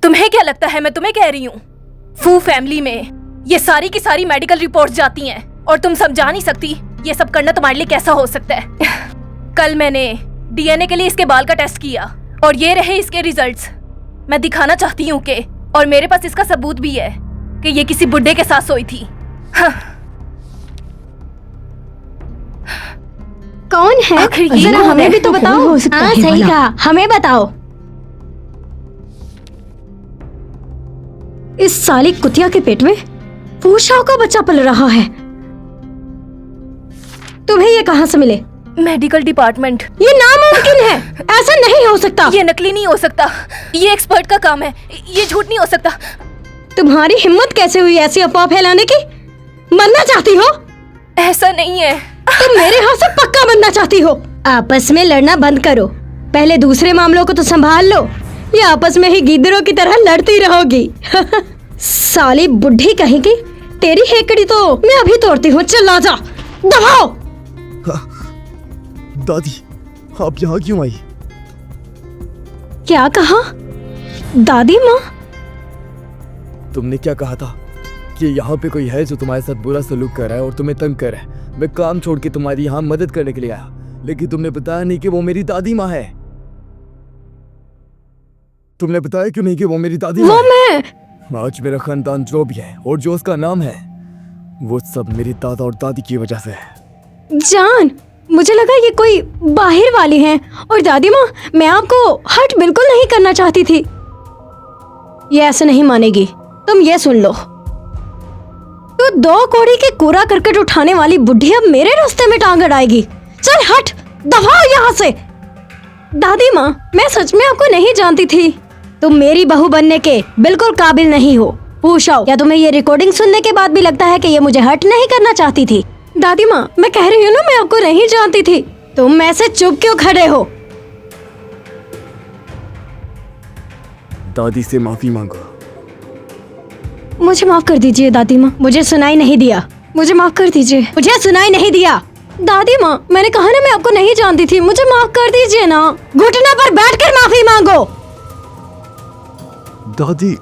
तुम्हें क्या लगता है मैं तुम्हें कह रही हूँ? फू फैमिली में ये सारी की सारी मेडिकल रिपोर्ट्स जाती हैं और तुम समझा नहीं सकती ये सब करना तुम्हारे लिए कैसा हो सकता है। कल मैंने डीएनए के लिए इसके बाल का टेस्ट किया और ये रहे इसके रिजल्ट्स। मैं दिखाना चाहती हूँ कि और मेरे पास इसका सबूत भी है कि ये किसी बुड्ढे के साथ सोई थी। कौन है? आखिर ये जरा कौन हमें है? भी तो बताओ। हो सकता हाँ, है सही भला। कहा, हमें बताओ। इस साली कुतिया के पेट में फूशाओ का बच्चा पल रहा है। तुम्हें ये कहाँ से मिले? Medical department. ये नामुमकिन है, ऐसा नहीं हो सकता। ये नकली नहीं हो सकता, ये एक्सपर्ट का काम है, ये झूठ नहीं हो सकता। तुम्हारी हिम्मत कैसे हुई ऐसी अफवाह फैलाने की? मरना चाहती हो? ऐसा नहीं है। तुम मेरे हाथ से पक्का बनना चाहती हो। आपस में लड़ना बंद करो, पहले दूसरे मामलों को तो संभाल लो। ये आपस में ही गीदड़ों की तरह लड़ती रहोगी। साली बुढ़ी कहेगी, तेरी हेकड़ी तो मैं अभी तोड़ती हूँ। चल आ जा, दबाओ। दादी, आप यहाँ क्यों आई? क्या कहा? दादी माँ? तुमने क्या कहा था कि यहाँ पे कोई है जो तुम्हारे साथ बुरा सलूक कर रहा है और तुम्हें तंग कर रहा है। मैं काम छोड़ के तुम्हारी यहाँ मदद करने के लिए आया, लेकिन तुमने बताया नहीं कि वो मेरी दादी माँ है। तुमने बताया क्यों नहीं कि वो मेरी दादी माँ है? आज मेरा खानदान जो भी है और जो उसका नाम है, वो सब मेरे दादा और दादी की वजह से है। जान, मुझे लगा ये कोई बाहर वाली हैं। और दादी माँ, मैं आपको हर्ट बिल्कुल नहीं करना चाहती थी। ये ऐसे नहीं मानेगी। तुम ये सुन लो, तो 2 कौड़ी के कूड़ा करकट उठाने वाली बुढ़ी अब मेरे रास्ते में टांग अड़ाएगी। चल हट, दबाओ यहाँ से। दादी माँ, मैं सच में आपको नहीं जानती थी। तुम मेरी बहू बनने के बिल्कुल काबिल नहीं हो। पूछो, क्या तुम्हें ये रिकॉर्डिंग सुनने के बाद भी लगता है कि ये मुझे हर्ट नहीं करना चाहती थी? दादी माँ, मैं कह रही हूँ ना, मैं आपको नहीं जानती थी। तुम ऐसे चुप क्यों खड़े हो? दादी से माफी मांगो। मुझे माफ कर दीजिए दादी माँ, मुझे सुनाई नहीं दिया। मुझे माफ कर दीजिए, मुझे सुनाई नहीं दिया। दादी माँ, मैंने कहा ना मैं आपको नहीं जानती थी, मुझे माफ कर दीजिए ना। घुटने पर बैठकर माफी मांगो। दादी,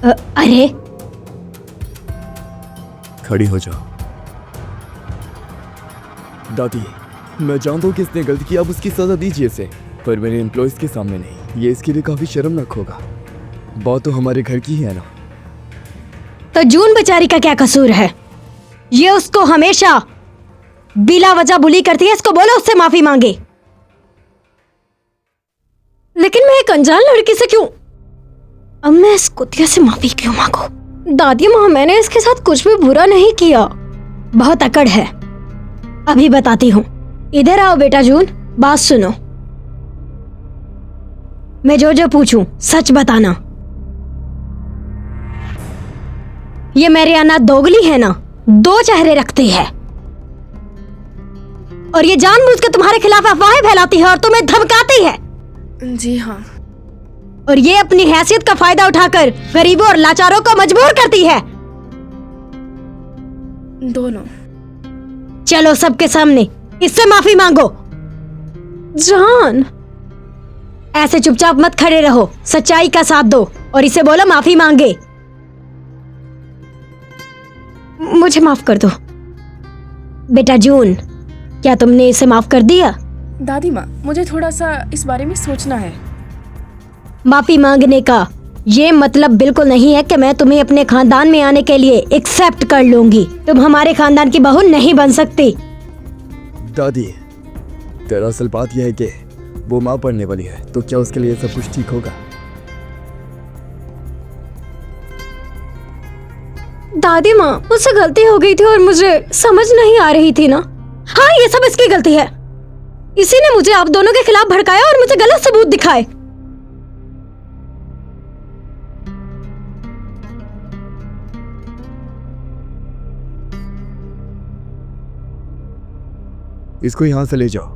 अरे खड़ी हो जाओ। दादी, मैं जानता हूँ किसने गलती की, अब उसकी सजा दीजिए इसे, पर मेरे एम्प्लॉयज के सामने नहीं। ये इसके लिए काफी शर्मनाक होगा। बात तो हमारे घर की ही है ना। तो जून बेचारी का क्या कसूर है? ये उसको हमेशा बिला वजह बुली करती है। इसको बोलो उससे माफी मांगे। लेकिन मैं एक अनजान लड़की से क्यों? अब मैं इस कुतिया से माफी क्यों मांगू? दादी माँ, मैंने इसके साथ कुछ भी बुरा नहीं किया। बहुत अकड़ है, अभी बताती हूँ। इधर आओ बेटा जून, बात सुनो। मैं जो जो पूछूं सच बताना। ये मेरियाना दोगली है ना, 2 चेहरे रखती है और ये जानबूझ के तुम्हारे खिलाफ अफवाहें फैलाती है और तुम्हें धमकाती है। जी हाँ। और ये अपनी हैसियत का फायदा उठाकर गरीबों और लाचारों को मजबूर करती है। दोनों। चलो सबके सामने इससे माफी मांगो। जान, ऐसे चुपचाप मत खड़े रहो, सच्चाई का साथ दो और इसे बोलो माफी मांगे। मुझे माफ कर दो। बेटा जून, क्या तुमने इसे माफ कर दिया? दादी माँ, मुझे थोड़ा सा इस बारे में सोचना है। माफी मांगने का ये मतलब बिल्कुल नहीं है कि मैं तुम्हें अपने खानदान में आने के लिए एक्सेप्ट कर लूंगी। तुम हमारे खानदान की बहू नहीं बन सकती। दादी, दरअसल बात यह है कि वो माँ पढ़ने वाली है, तो क्या उसके लिए सब कुछ ठीक होगा? दादी माँ, मुझसे गलती हो गई थी और मुझे समझ नहीं आ रही थी ना। हाँ, ये सब इसकी गलती है। इसी ने मुझे आप दोनों के खिलाफ भड़काया और मुझे गलत सबूत दिखाए। इसको यहाँ से ले जाओ।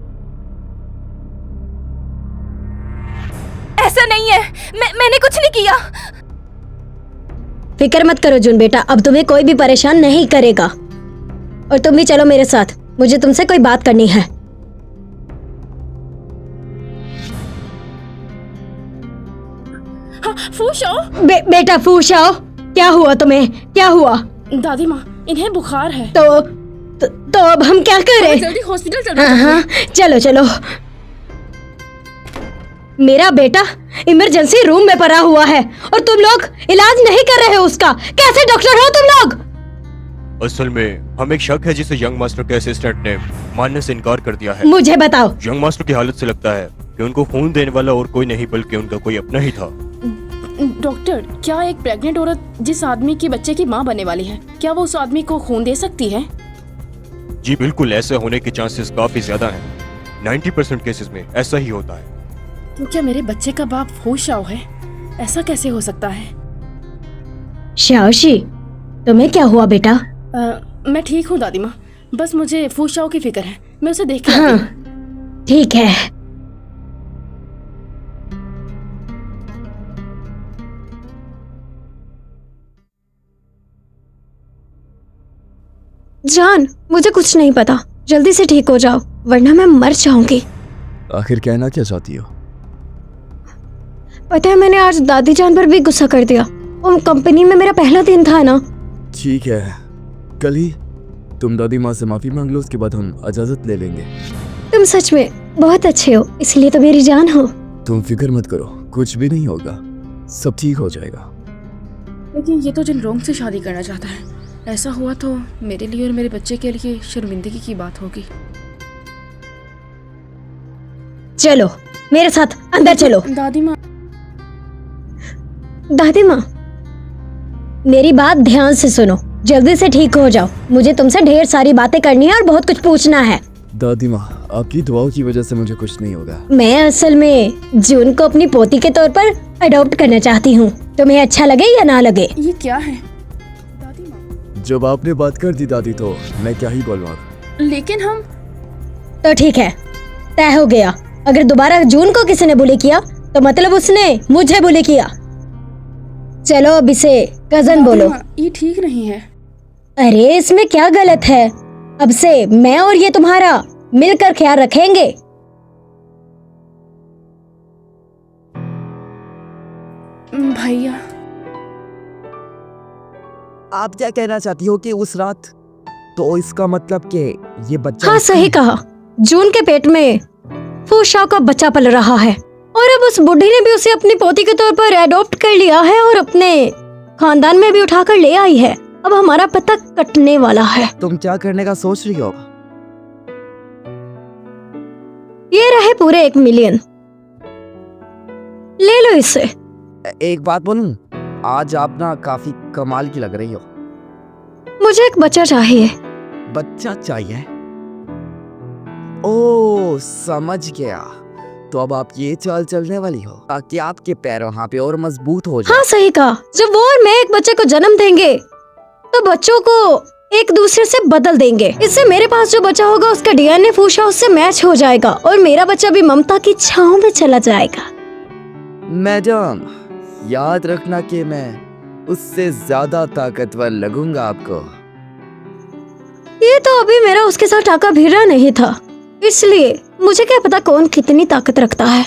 ऐसा नहीं है, मैंने कुछ नहीं किया। फिक्र मत करो जून बेटा, अब तुम्हें कोई भी परेशान नहीं करेगा। और तुम भी चलो मेरे साथ, मुझे तुमसे कोई बात करनी है। फूशाओ। बेटा फूशाओ, क्या हुआ तुम्हें? क्या हुआ? दादी माँ, इन्हें बुखार है। तो अब हम क्या करें? जल्दी हॉस्पिटल चलो। हाँ, चलो चलो। मेरा बेटा इमरजेंसी रूम में पड़ा हुआ है और तुम लोग इलाज नहीं कर रहे हो उसका। कैसे डॉक्टर हो तुम लोग? असल में हमें एक शक है जिसे यंग मास्टर के असिस्टेंट ने मानने से इनकार कर दिया है। मुझे बताओ। यंग मास्टर की हालत से लगता है कि उनको खून देने वाला और कोई नहीं बल्कि उनका कोई अपना ही था। डॉक्टर, क्या एक प्रेग्नेंट औरत जिस आदमी के बच्चे की माँ बनने वाली है, क्या वो उस आदमी को खून दे सकती है? जी बिल्कुल, ऐसे होने के चांसेस काफी ज्यादा हैं। 90% केसेस में ऐसा ही होता है। तो क्या मेरे बच्चे का बाप फूशाओ है? ऐसा कैसे हो सकता है? शाओशी, तुम्हें क्या हुआ बेटा? मैं ठीक हूँ दादी माँ, बस मुझे फूशाओ की फिक्र है। मैं उसे देख के आती हाँ, हूँ। ठीक है। जान, मुझे कुछ नहीं पता। जल्दी से ठीक हो जाओ वरना मैं मर जाऊंगी। आखिर कहना क्या चाहती हो? पता है, मैंने आज दादी जान पर भी गुस्सा कर दिया। उन कंपनी में मेरा पहला दिन था ना। ठीक है, कल ही तुम दादी माँ से माफी मांग लो, उसके बाद हम इजाजत ले लेंगे। तुम सच में बहुत अच्छे हो, इसलिए तो मेरी जान हो। तुम फिक्र मत करो, कुछ भी नहीं होगा, सब ठीक हो जाएगा। लेकिन ये तो जिन रोंग से शादी करना चाहता है। ऐसा हुआ तो मेरे लिए और मेरे बच्चे के लिए शर्मिंदगी की बात होगी। चलो मेरे साथ अंदर चलो। दादी माँ, दादी माँ, मेरी बात ध्यान से सुनो। जल्दी से ठीक हो जाओ। मुझे तुमसे ढेर सारी बातें करनी है और बहुत कुछ पूछना है। दादी माँ, आपकी दुआओं की वजह से मुझे कुछ नहीं होगा। मैं असल में जून को अपनी पोती के तौर पर अडॉप्ट करना चाहती हूँ। तुम्हें अच्छा लगे या ना लगे? ये क्या है? दादी माँ, जब आपने बात कर दी दादी, तो मैं क्या ही बोलूँ अब। लेकिन हम तो ठीक है, तय हो गया। अगर दोबारा जून को किसी ने बुली किया तो मतलब उसने मुझे बुली किया। चलो अब इसे कजन बोलो। माँ, ये ठीक नहीं है। अरे इसमें क्या गलत है? अब से मैं और ये तुम्हारा मिलकर ख्याल रखेंगे। भैया, आप क्या कहना चाहती हो कि उस रात? तो इसका मतलब कि ये बच्चा हाँ सही कहा। जून के पेट में फूशाओ का बच्चा पल रहा है और अब उस बुढ़ी ने भी उसे अपनी पोती के तौर पर एडॉप्ट कर लिया है और अपने खानदान में भी उठाकर ले आई है। अब हमारा पता कटने वाला है। तुम क्या करने का सोच रही हो? ये रहे पूरे 1 मिलियन। ले लो इसे। एक बात बोलूं, आज आप ना काफी कमाल की लग रही हो। मुझे एक बच्चा चाहिए। बच्चा चाहिए? ओ समझ गया। तो अब आप ये चाल चलने वाली हो ताकि आपके पैर वहाँ पे और मजबूत हो जाए। हाँ सही कहा। जब वो और मैं एक बच्चे को जन्म देंगे तो बच्चों को एक दूसरे से बदल देंगे। इससे मेरे पास जो बच्चा होगा उसका डीएनए फूशाओ से मैच हो जाएगा और मेरा बच्चा भी ममता की छांव में चला जाएगा। मैडम, याद रखना कि मैं उससे ज्यादा ताकतवर लगूंगा आपको। ये तो अभी मेरा उसके साथ टाका भिड़ा नहीं था, इसलिए मुझे क्या पता कौन कितनी ताकत रखता है।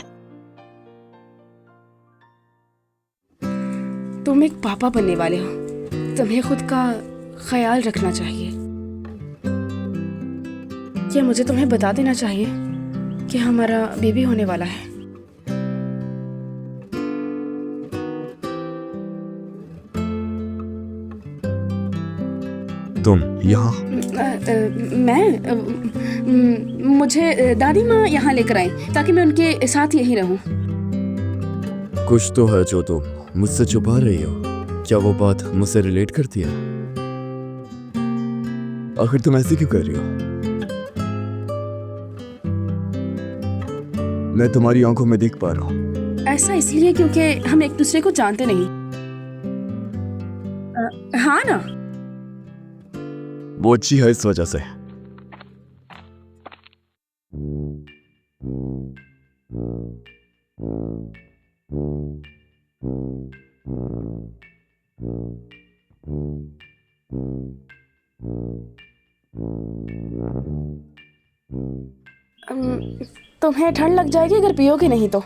तुम एक पापा बनने वाले हो, तुम्हें खुद का ख्याल रखना चाहिए। क्या मुझे तुम्हें बता देना चाहिए कि हमारा बेबी होने वाला है? तुम यहाँ? मुझे दादी माँ यहाँ लेकर आई ताकि मैं उनके साथ यहीं रहूं। कुछ तो है जो तुम मुझसे छुपा रही हो। क्या वो बात मुझसे रिलेट करती है? आखिर तुम ऐसे क्यों कर रही हो? मैं तुम्हारी आंखों में देख पा रहा हूँ। ऐसा इसलिए क्योंकि हम एक दूसरे को जानते नहीं। हाँ ना? वो अच्छी है इस वजह से। तुम्हें ठंड लग जाएगी अगर पियोगे नहीं तो।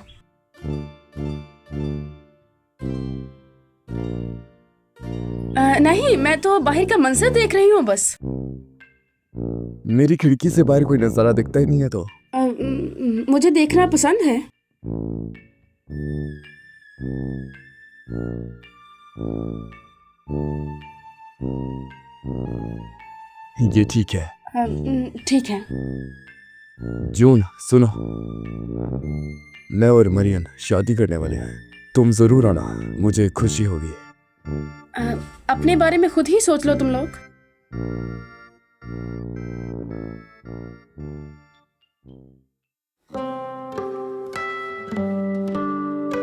नहीं, मैं तो बाहर का मंजर देख रही हूँ बस। मेरी खिड़की से बाहर कोई नजारा दिखता ही नहीं है तो। मुझे देखना पसंद है। ये ठीक है। ठीक है। जून सुनो, मैं और मरियन शादी करने वाले हैं। तुम जरूर आना, मुझे खुशी होगी। अपने बारे में खुद ही सोच लो तुम लोग।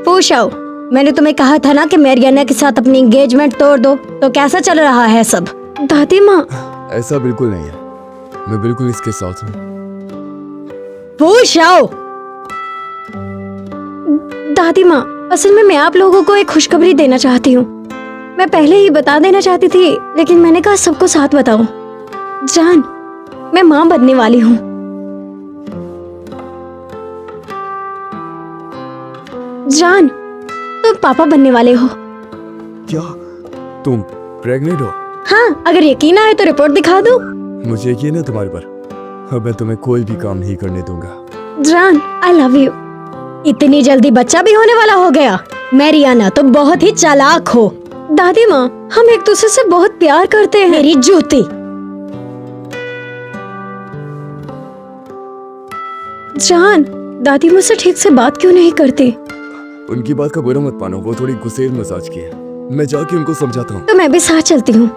पूछो, मैंने तुम्हें कहा था ना कि मैरियाना के साथ अपनी एंगेजमेंट तोड़ दो। तो कैसा चल रहा है सब? दादी माँ। ऐसा बिल्कुल नहीं है, मैं बिल्कुल इसके साथ हूँ। पूछो। दादी माँ, असल में मैं आप लोगों को एक खुशखबरी देना चाहती हूँ। मैं पहले ही बता देना चाहती थी, लेकिन मैंने कहा सबको साथ बताऊं। जान, मैं माँ बनने वाली हूँ। जान, तुम पापा बनने वाले हो। क्या तुम प्रेग्नेंट हो? हाँ, अगर यकीन आए तो रिपोर्ट दिखा दूं। मुझे यकीन है तुम्हारे पर। अब मैं तुम्हें कोई भी काम नहीं करने दूंगा। जान, आई लव यू। इतनी जल्दी बच्चा भी होने वाला हो गया। मैरियाना, तुम बहुत ही चालाक हो। दादी माँ, हम एक दूसरे से बहुत प्यार करते हैं। मेरी जूती। जान, दादी मुझसे ठीक से बात क्यों नहीं करती? उनकी बात का बुरा मत मानो, वो थोड़ी गुस्सेल मिजाज की है। मैं जाके उनको समझाता हूँ। तो मैं भी साथ चलती हूँ।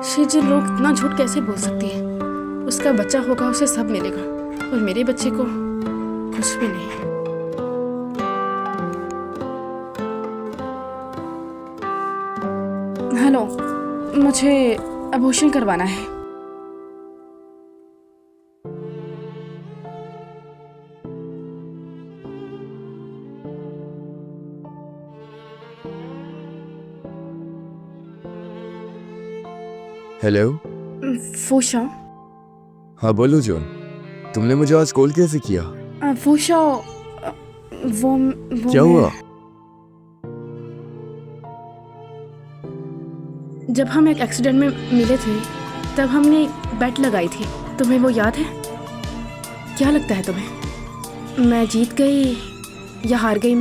शीजिन लोग इतना झूठ कैसे बोल सकती है? उसका बच्चा होगा, उसे सब मिलेगा, और मेरे बच्चे को कुछ भी नहीं। हेलो, मुझे अबॉर्शन करवाना है। हेलो। फूशा। हाँ बोलो जॉन, तुमने मुझे आज कॉल कैसे किया? फूशा, वो क्या हुआ? जब हम एक एक्सीडेंट में मिले थे, तब हमने एक बेट लगाई थी। तुम्हें वो याद है? क्या लगता है तुम्हें, मैं जीत गई या हार गई?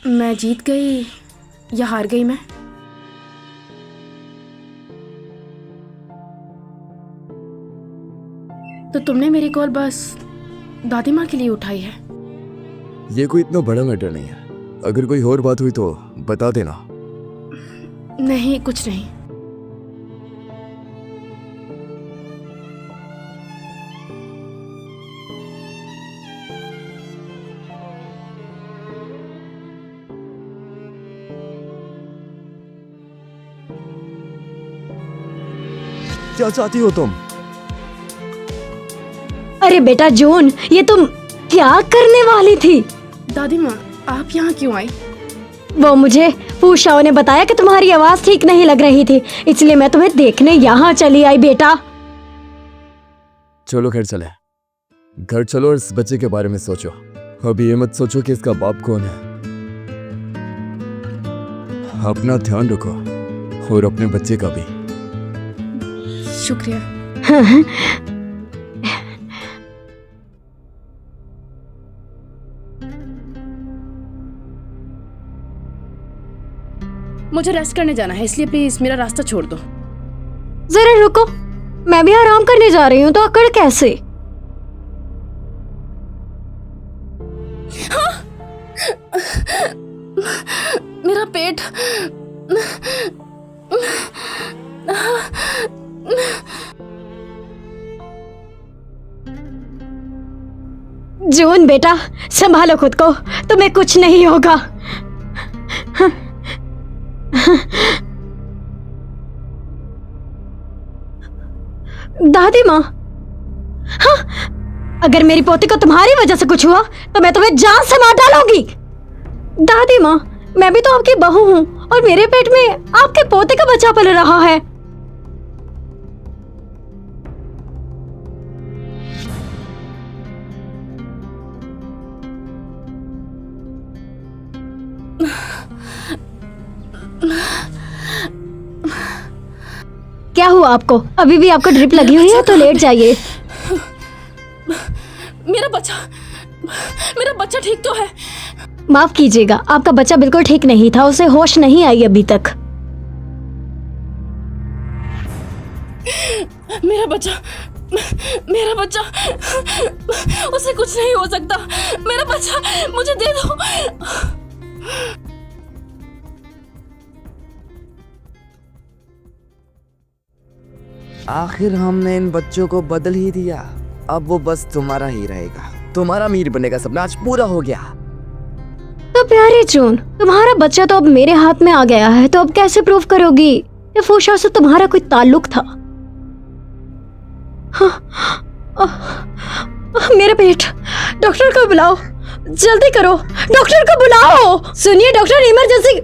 मैं जीत गई या हार गई? मैं तो तुमने मेरी कॉल बस दादी माँ के लिए उठाई है। ये कोई इतना बड़ा मैटर नहीं है। अगर कोई और बात हुई तो बता देना। नहीं, कुछ नहीं। क्या चाहती हो तुम? अरे बेटा जून, ये तुम क्या करने वाली थी? दादी माँ, आप यहाँ क्यों आई? वो मुझे पूशाओ ने बताया कि तुम्हारी आवाज ठीक नहीं लग रही थी, इसलिए मैं तुम्हें देखने यहाँ चली आई बेटा। चलो घर चले। घर चलो और इस बच्चे के बारे में सोचो। अभी ये मत सोचो कि इसका बाप कौन है। अपना ध्यान रखो और अपने बच्चे का भी। शुक्रिया। मुझे रेस्ट करने जाना है, इसलिए प्लीज मेरा रास्ता छोड़ दो। जरा रुको, मैं भी आराम करने जा रही हूँ। तो अकड़ कैसे? मेरा पेट। जून बेटा, संभालो खुद को, तुम्हें कुछ नहीं होगा। दादी माँ, हाँ, अगर मेरी पोती को तुम्हारी वजह से कुछ हुआ तो मैं तुम्हें जान से मार डालूंगी। दादी माँ, मैं भी तो आपकी बहू हूँ और मेरे पेट में आपके पोते का बच्चा पल रहा है। क्या हुआ आपको? अभी भी आपको ड्रिप लगी हुई है तो लेट जाइए। मेरा बच्चा ठीक तो है? माफ कीजिएगा, आपका बच्चा बिल्कुल ठीक नहीं था, उसे होश नहीं आई अभी तक। मेरा बच्चा उसे कुछ नहीं हो सकता। मेरा बच्चा मुझे दे दो। आखिर हमने इन बच्चों को बदल ही दिया। अब वो बस तुम्हारा ही रहेगा। तुम्हारा अमीर बनने का सपना आज पूरा हो गया। तो प्यारे जून, तुम्हारा बच्चा तो अब मेरे हाथ में आ गया है, तो अब कैसे प्रूव करोगी ये फूशा से तुम्हारा कोई ताल्लुक था? मेरा पेट, डॉक्टर को बुलाओ, जल्दी करो, डॉक्टर को बुलाओ। सुनिए डॉक्टर, इमरजेंसी।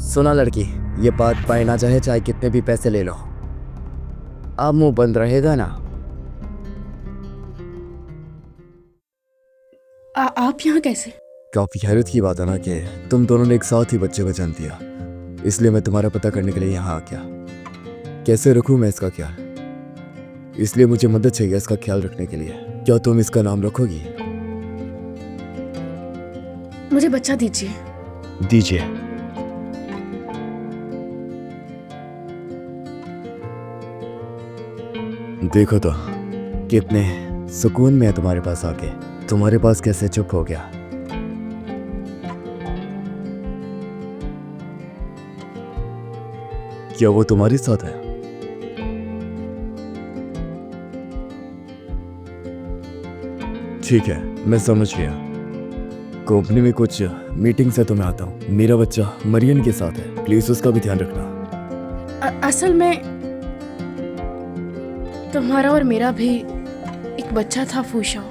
सुना लड़की, ये बात पाए ना चाहे चाहे कितने भी पैसे ले लो, अब मुंह बंद रहेगा ना। आप यहाँ कैसे? काफी हैरत की बात है ना कि तुम दोनों ने एक साथ ही बच्चे को जन्म दिया, इसलिए मैं तुम्हारा पता करने के लिए यहाँ आ गया। कैसे रखूं मैं इसका ख्याल, इसलिए मुझे मदद चाहिए इसका ख्याल रखने के लिए। क्या तुम इसका नाम रखोगी? मुझे बच्चा दीजिए। दीजिए। देखो तो कितने सुकून में है तुम्हारे पास आके। तुम्हारे पास कैसे चुप हो गया? क्या वो तुम्हारे साथ है? ठीक है, मैं समझ गया। कंपनी में कुछ मीटिंग से तो मैं आता हूँ। मेरा बच्चा मरियन के साथ है, प्लीज उसका भी ध्यान रखना। असल में तुम्हारा और मेरा भी एक बच्चा था फूशा।